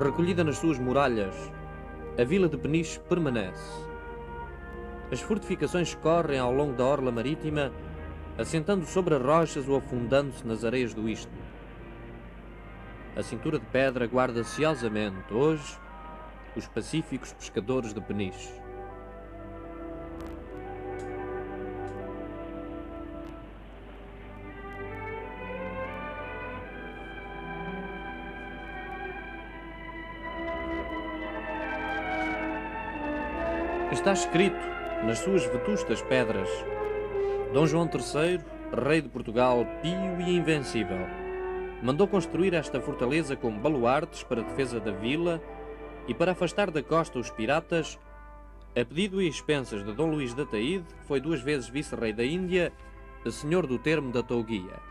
Recolhida nas suas muralhas, a vila de Peniche permanece. As fortificações correm ao longo da orla marítima, assentando sobre as rochas ou afundando-se nas areias do istmo. A cintura de pedra guarda ciosamente, hoje, os pacíficos pescadores de Peniche. Está escrito nas suas vetustas pedras: Dom João III, rei de Portugal, pio e invencível, mandou construir esta fortaleza com baluartes para a defesa da vila e para afastar da costa os piratas, a pedido e expensas de Dom Luís de Ataíde, que foi 2 vezes vice-rei da Índia, senhor do termo da Touguia.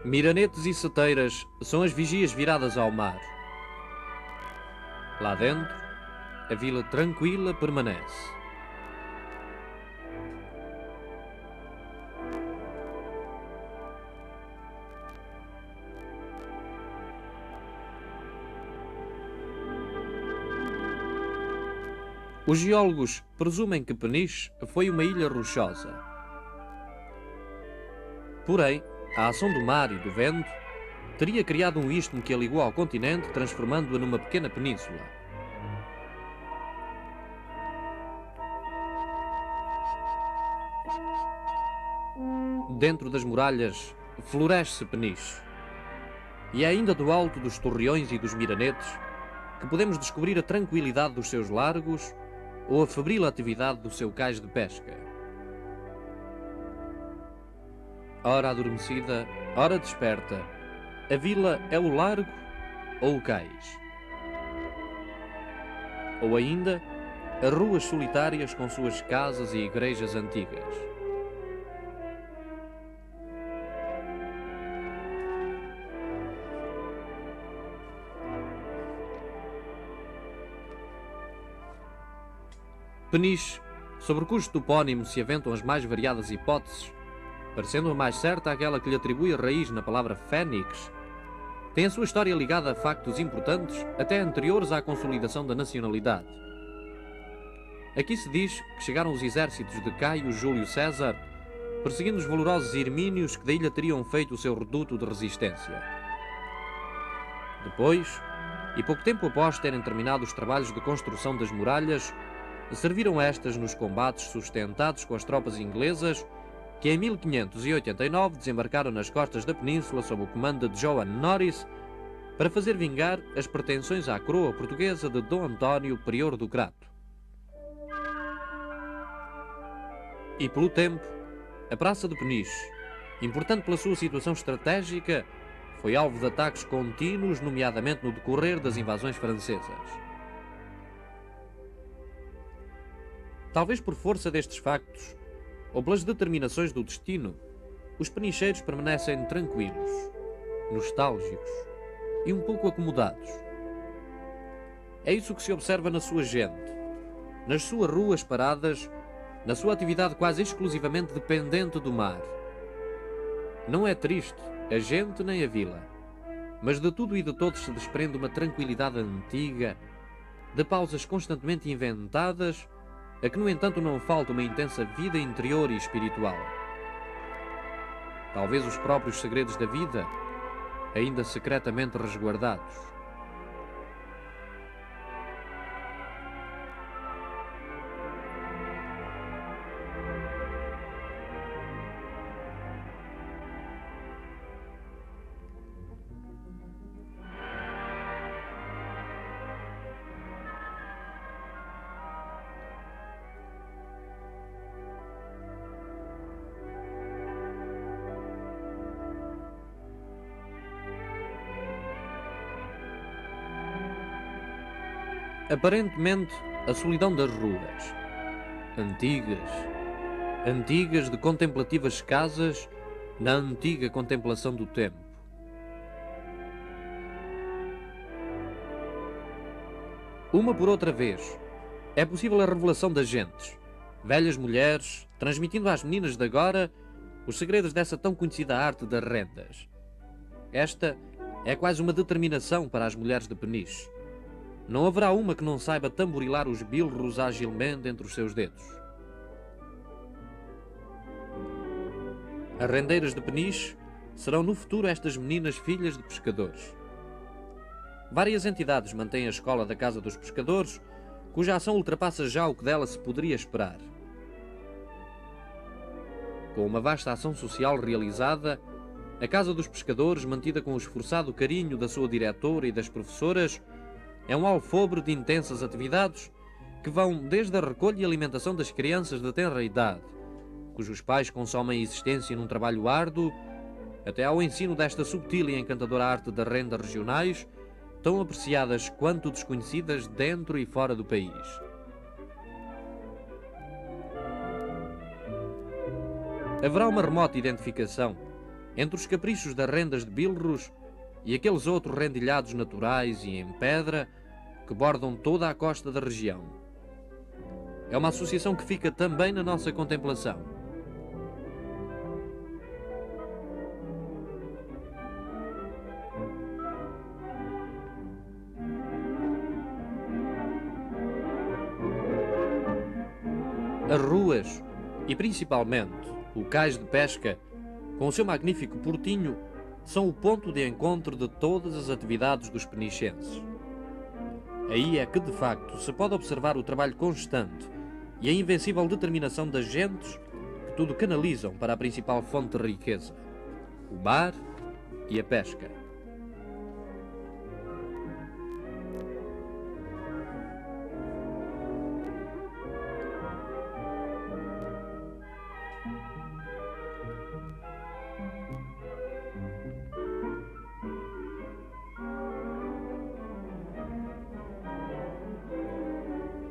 Miranetes e seteiras são as vigias viradas ao mar. Lá dentro, a vila tranquila permanece. Os geólogos presumem que Peniche foi uma ilha rochosa. Porém, a ação do mar e do vento teria criado um istmo que a ligou ao continente, transformando-a numa pequena península. Dentro das muralhas floresce Peniche, e é ainda do alto dos torreões e dos miranetes que podemos descobrir a tranquilidade dos seus largos ou a febril atividade do seu cais de pesca. Ora adormecida, ora desperta, a vila é o largo ou o cais. Ou ainda, as ruas solitárias com suas casas e igrejas antigas. Peniche, sobre cujo topónimo se aventam as mais variadas hipóteses, parecendo a mais certa aquela que lhe atribui a raiz na palavra fênix, tem a sua história ligada a factos importantes até anteriores à consolidação da nacionalidade. Aqui se diz que chegaram os exércitos de Caio Júlio César, perseguindo os valorosos Hermínios que da ilha teriam feito o seu reduto de resistência. Depois, e pouco tempo após terem terminado os trabalhos de construção das muralhas, serviram estas nos combates sustentados com as tropas inglesas que em 1589 desembarcaram nas costas da península sob o comando de Joan Norris para fazer vingar as pretensões à coroa portuguesa de Dom António, prior do Crato. E pelo tempo, a Praça de Peniche, importante pela sua situação estratégica, foi alvo de ataques contínuos, nomeadamente no decorrer das invasões francesas. Talvez por força destes factos, ou pelas determinações do destino, os penicheiros permanecem tranquilos, nostálgicos e um pouco acomodados. É isso que se observa na sua gente, nas suas ruas paradas, na sua atividade quase exclusivamente dependente do mar. Não é triste a gente nem a vila, mas de tudo e de todos se desprende uma tranquilidade antiga, de pausas constantemente inventadas, a que, no entanto, não falta uma intensa vida interior e espiritual. Talvez os próprios segredos da vida, ainda secretamente resguardados. Aparentemente, a solidão das ruas, antigas de contemplativas casas na antiga contemplação do tempo. Uma por outra vez, é possível a revelação das gentes, velhas mulheres, transmitindo às meninas de agora os segredos dessa tão conhecida arte das rendas. Esta é quase uma determinação para as mulheres de Peniche. Não haverá uma que não saiba tamborilar os bilros agilmente entre os seus dedos. As rendeiras de Peniche serão no futuro estas meninas filhas de pescadores. Várias entidades mantêm a escola da Casa dos Pescadores, cuja ação ultrapassa já o que dela se poderia esperar. Com uma vasta ação social realizada, a Casa dos Pescadores, mantida com o esforçado carinho da sua diretora e das professoras, é um alfobre de intensas atividades que vão desde a recolha e alimentação das crianças de tenra idade, cujos pais consomem a existência num trabalho árduo, até ao ensino desta subtil e encantadora arte das rendas regionais, tão apreciadas quanto desconhecidas dentro e fora do país. Haverá uma remota identificação entre os caprichos das rendas de bilros e aqueles outros rendilhados naturais e em pedra que bordam toda a costa da região. É uma associação que fica também na nossa contemplação. As ruas, e principalmente o cais de pesca, com o seu magnífico portinho, são o ponto de encontro de todas as atividades dos penichenses. Aí é que, de facto, se pode observar o trabalho constante e a invencível determinação das gentes que tudo canalizam para a principal fonte de riqueza, o mar e a pesca.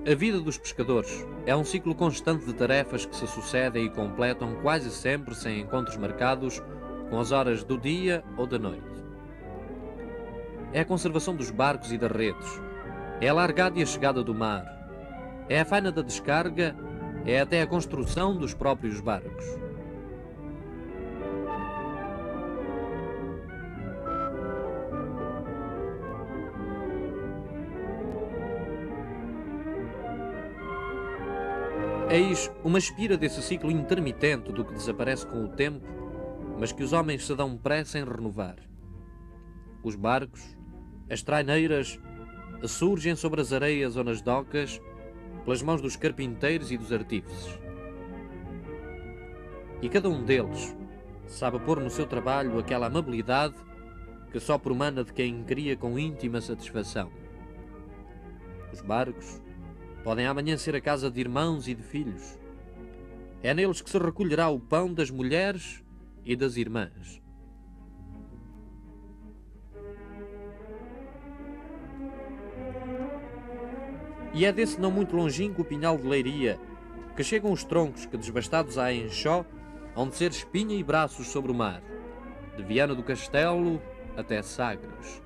A vida dos pescadores é um ciclo constante de tarefas que se sucedem e completam quase sempre sem encontros marcados com as horas do dia ou da noite. É a conservação dos barcos e das redes, é a largada e a chegada do mar, é a faina da descarga, é até a construção dos próprios barcos. Eis uma espira desse ciclo intermitente do que desaparece com o tempo, mas que os homens se dão pressa em renovar. Os barcos, as traineiras, surgem sobre as areias ou nas docas, pelas mãos dos carpinteiros e dos artífices. E cada um deles sabe pôr no seu trabalho aquela amabilidade que só promana de quem cria com íntima satisfação. Os barcos podem amanhã ser a casa de irmãos e de filhos. É neles que se recolherá o pão das mulheres e das irmãs. E é desse não muito longínquo pinhal de Leiria que chegam os troncos que, desbastados a Enxó, hão de ser espinha e braços sobre o mar, de Viana do Castelo até Sagres.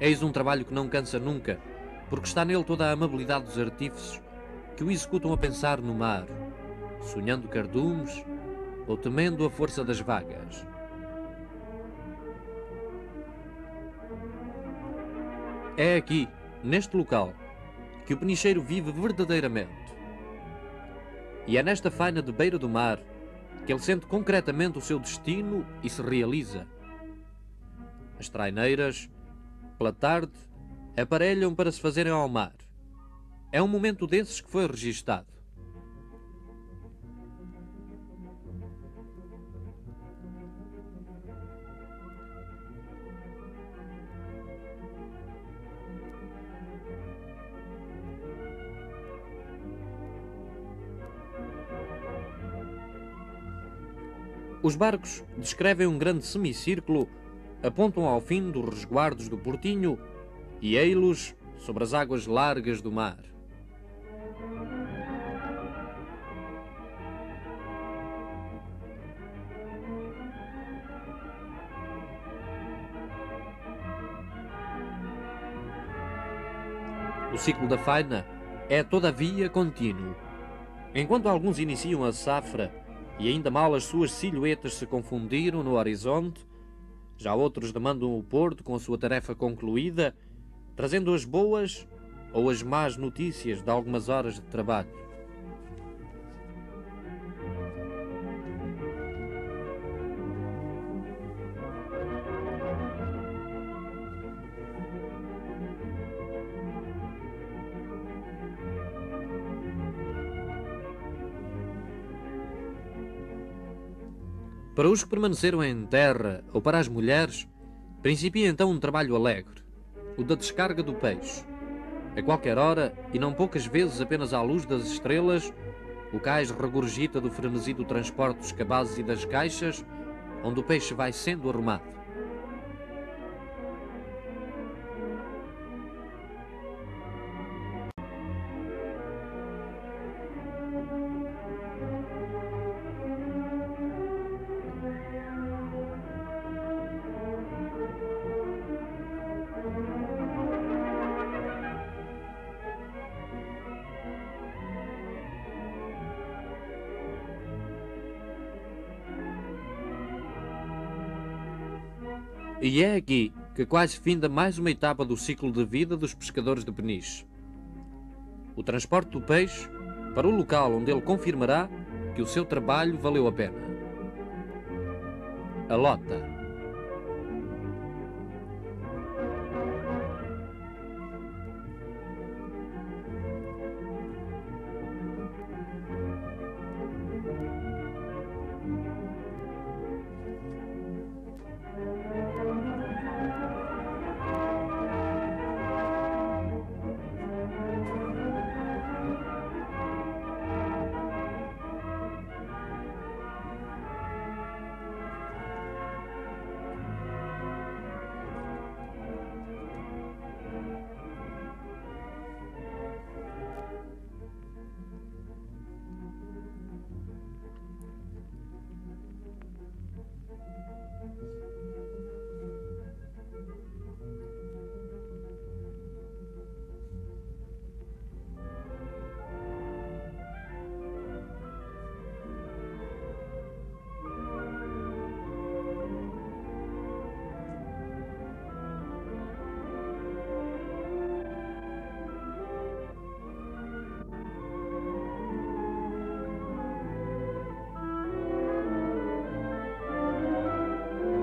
Eis um trabalho que não cansa nunca, porque está nele toda a amabilidade dos artífices que o executam a pensar no mar, sonhando cardumes ou temendo a força das vagas. É aqui, neste local, que o penicheiro vive verdadeiramente. E é nesta faina de beira do mar que ele sente concretamente o seu destino e se realiza. As traineiras, pela tarde, aparelham para se fazerem ao mar. É um momento desses que foi registado. Os barcos descrevem um grande semicírculo, apontam ao fim dos resguardos do portinho e ei-los sobre as águas largas do mar. O ciclo da faina é, todavia, contínuo. Enquanto alguns iniciam a safra e ainda mal as suas silhuetas se confundiram no horizonte, já outros demandam o porto com a sua tarefa concluída, trazendo as boas ou as más notícias de algumas horas de trabalho. Para os que permaneceram em terra ou para as mulheres, principia então um trabalho alegre, o da descarga do peixe. A qualquer hora, e não poucas vezes apenas à luz das estrelas, o cais regurgita do frenesi do transporte dos cabazes e das caixas, onde o peixe vai sendo arrumado. E é aqui que quase finda mais uma etapa do ciclo de vida dos pescadores de Peniche. O transporte do peixe para o local onde ele confirmará que o seu trabalho valeu a pena. A lota.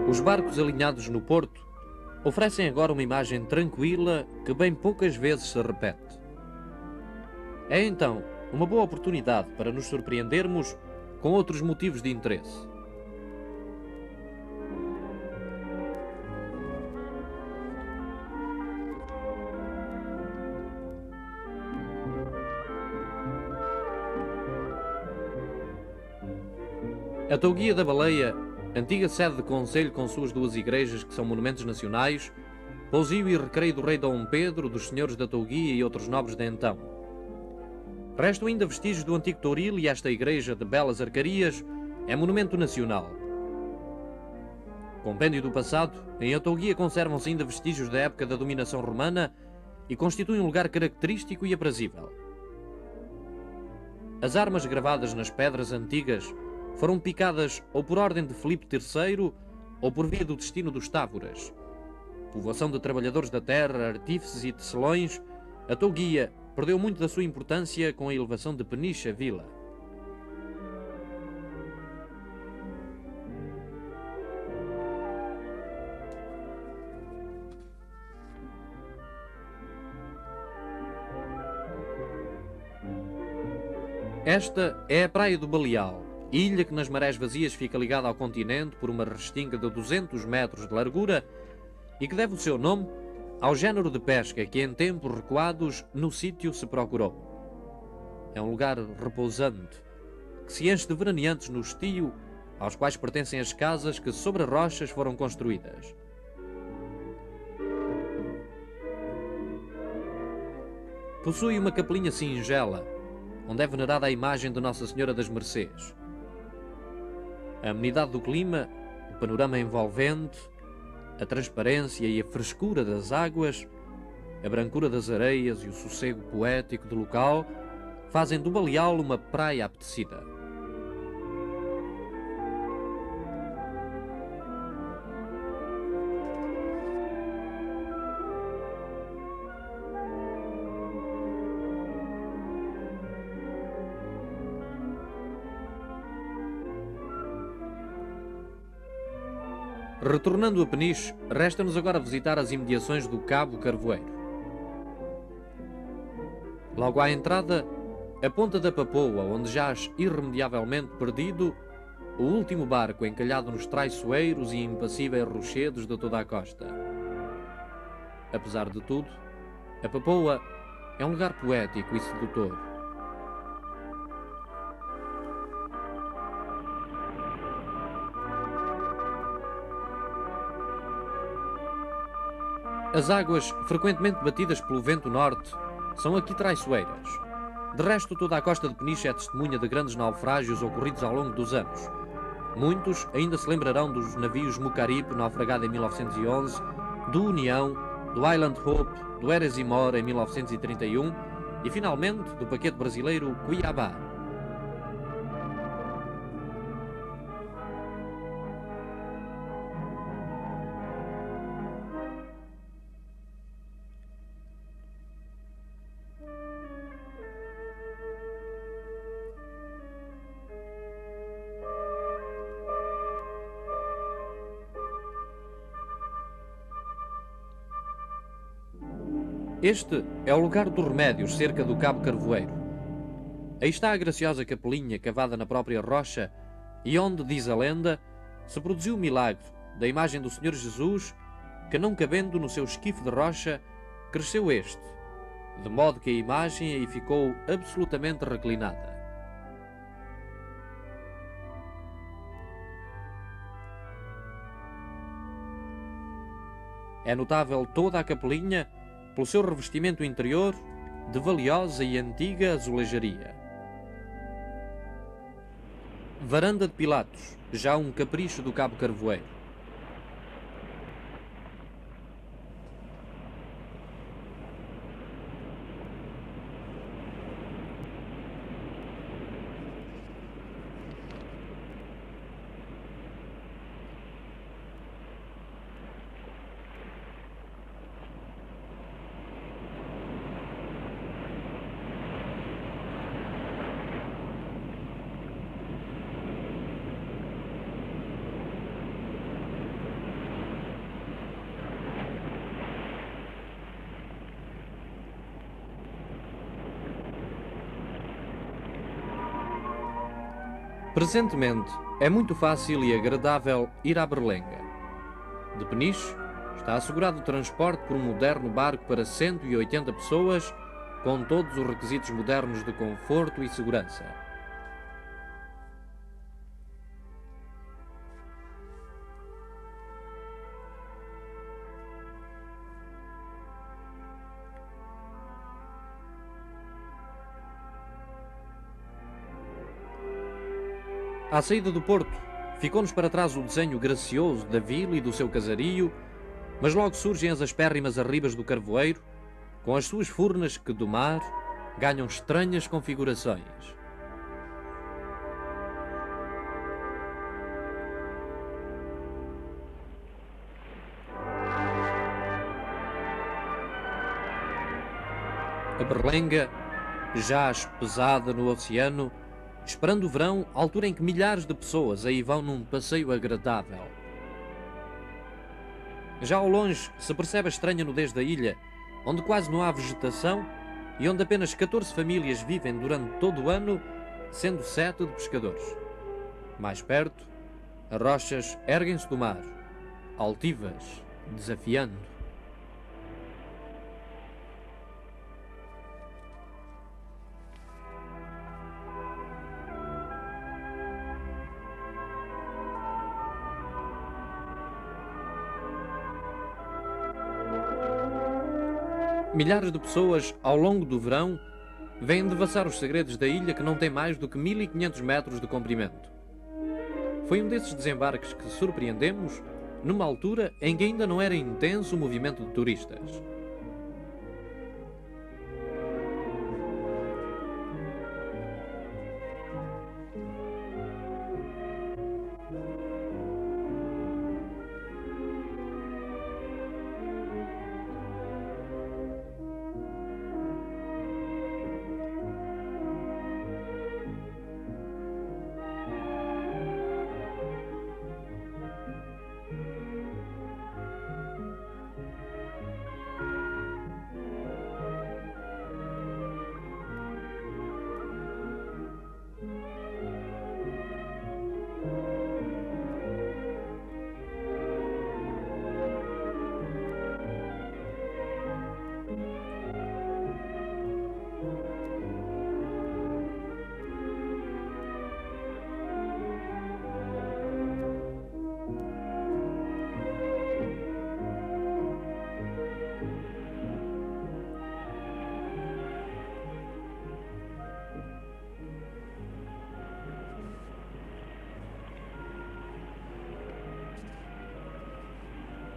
Os barcos alinhados no porto oferecem agora uma imagem tranquila que bem poucas vezes se repete. É então uma boa oportunidade para nos surpreendermos com outros motivos de interesse. A Touguia da Baleia, antiga sede de concelho com suas duas igrejas que são monumentos nacionais, pousio e recreio do rei Dom Pedro, dos senhores da Touguia e outros nobres de então. Restam ainda vestígios do antigo Touril e esta igreja de belas arcarias é monumento nacional. Compêndio do passado, em Atouguia conservam-se ainda vestígios da época da dominação romana e constituem um lugar característico e aprazível. As armas gravadas nas pedras antigas foram picadas ou por ordem de Filipe III ou por via do destino dos Távoras. Povoação de trabalhadores da terra, artífices e tecelões, a Touguia perdeu muito da sua importância com a elevação de Peniche a vila. Esta é a Praia do Baleal, ilha que nas marés vazias fica ligada ao continente por uma restinga de 200 metros de largura e que deve o seu nome ao género de pesca que em tempos recuados no sítio se procurou. É um lugar repousante, que se enche de veraneantes no estio, aos quais pertencem as casas que sobre rochas foram construídas. Possui uma capelinha singela, onde é venerada a imagem de Nossa Senhora das Mercês. A amenidade do clima, o panorama envolvente, a transparência e a frescura das águas A brancura das areias e o sossego poético do local fazem do Baleal uma praia apetecida. Retornando a Peniche, resta-nos agora visitar as imediações do Cabo Carvoeiro. Logo à entrada, a Ponta da Papoa, onde jaz irremediavelmente perdido o último barco encalhado nos traiçoeiros e impassíveis rochedos de toda a costa. Apesar de tudo, a Papoa é um lugar poético e sedutor. As águas, frequentemente batidas pelo vento norte, são aqui traiçoeiras. De resto, toda a costa de Peniche é testemunha de grandes naufrágios ocorridos ao longo dos anos. Muitos ainda se lembrarão dos navios Mucaripe, naufragado em 1911, do União, do Island Hope, do Eresimor em 1931 e, finalmente, do paquete brasileiro Cuiabá. Este é o lugar dos remédios, cerca do Cabo Carvoeiro. Aí está a graciosa capelinha cavada na própria rocha e onde, diz a lenda, se produziu o milagre da imagem do Senhor Jesus que, não cabendo no seu esquife de rocha, cresceu este, de modo que a imagem aí ficou absolutamente reclinada. É notável toda a capelinha pelo seu revestimento interior de valiosa e antiga azulejaria. Varanda de Pilatos, já um capricho do Cabo Carvoeiro. Presentemente, é muito fácil e agradável ir à Berlenga. De Peniche, está assegurado o transporte por um moderno barco para 180 pessoas, com todos os requisitos modernos de conforto e segurança. À saída do porto, ficou-nos para trás o desenho gracioso da vila e do seu casario, mas logo surgem as aspérrimas arribas do Carvoeiro, com as suas furnas que do mar ganham estranhas configurações. A Berlenga jaz pesada no oceano, esperando o verão, altura em que milhares de pessoas aí vão num passeio agradável. Já ao longe se percebe a estranha nudez da ilha, onde quase não há vegetação e onde apenas 14 famílias vivem durante todo o ano, sendo 7 de pescadores. Mais perto, as rochas erguem-se do mar, altivas, desafiando. Milhares de pessoas, ao longo do verão, vêm devassar os segredos da ilha que não tem mais do que 1500 metros de comprimento. Foi um desses desembarques que surpreendemos numa altura em que ainda não era intenso o movimento de turistas.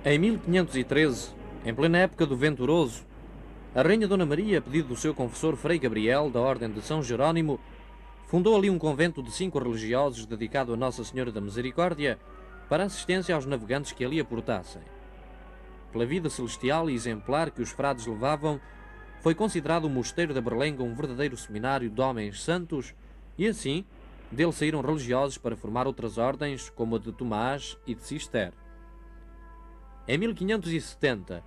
Em 1513, em plena época do Venturoso, a Rainha Dona Maria, a pedido do seu confessor Frei Gabriel, da Ordem de São Jerónimo, fundou ali um convento de 5 religiosos dedicado a Nossa Senhora da Misericórdia para assistência aos navegantes que ali aportassem. Pela vida celestial e exemplar que os frades levavam, foi considerado o Mosteiro da Berlenga um verdadeiro seminário de homens santos e assim dele saíram religiosos para formar outras ordens como a de Tomás e de Cister. Em 1570,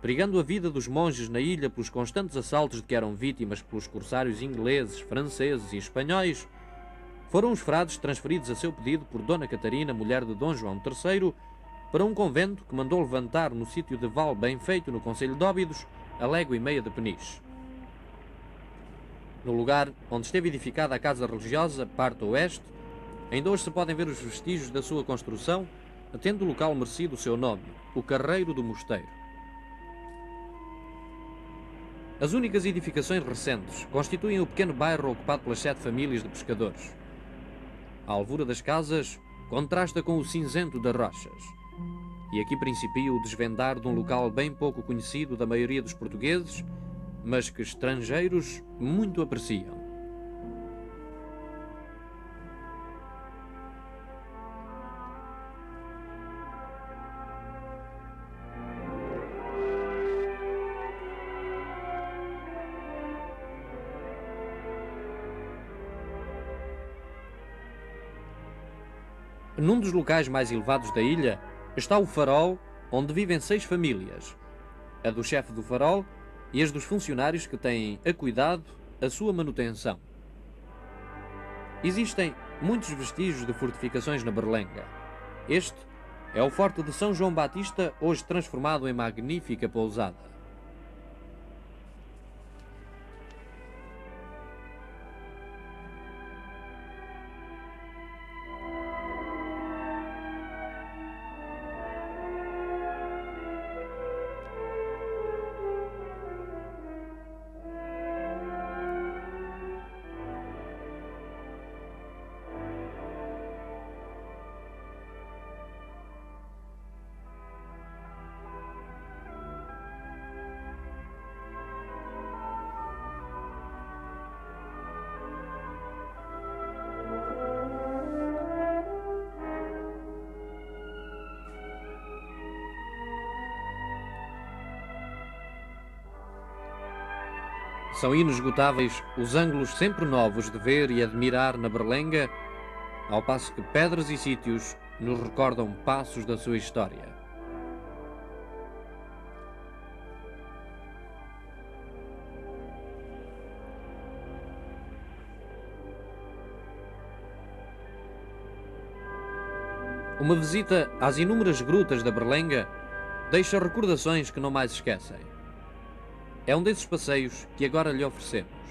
perigando a vida dos monges na ilha pelos constantes assaltos de que eram vítimas pelos corsários ingleses, franceses e espanhóis, foram os frades transferidos a seu pedido por Dona Catarina, mulher de Dom João III, para um convento que mandou levantar no sítio de Val Bem Feito, no concelho de Óbidos, a légua e meia de Peniche. No lugar onde esteve edificada a casa religiosa, parte oeste, ainda hoje se podem ver os vestígios da sua construção, tendo o local merecido o seu nome, o Carreiro do Mosteiro. As únicas edificações recentes constituem o pequeno bairro ocupado pelas 7 famílias de pescadores. A alvura das casas contrasta com o cinzento das rochas. E aqui principia o desvendar de um local bem pouco conhecido da maioria dos portugueses, mas que estrangeiros muito apreciam. Num dos locais mais elevados da ilha está o farol onde vivem 6 famílias, a do chefe do farol e as dos funcionários que têm a cuidado a sua manutenção. Existem muitos vestígios de fortificações na Berlenga. Este é o Forte de São João Batista, hoje transformado em magnífica pousada. São inesgotáveis os ângulos sempre novos de ver e admirar na Berlenga, ao passo que pedras e sítios nos recordam passos da sua história. Uma visita às inúmeras grutas da Berlenga deixa recordações que não mais esquecem. É um desses passeios que agora lhe oferecemos.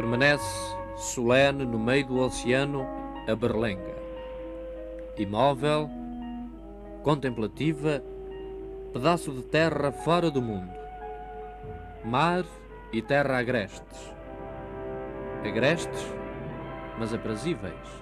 permanece solene no meio do oceano a berlenga, imóvel, contemplativa, pedaço de terra fora do mundo, mar e terra agrestes, mas aprazíveis.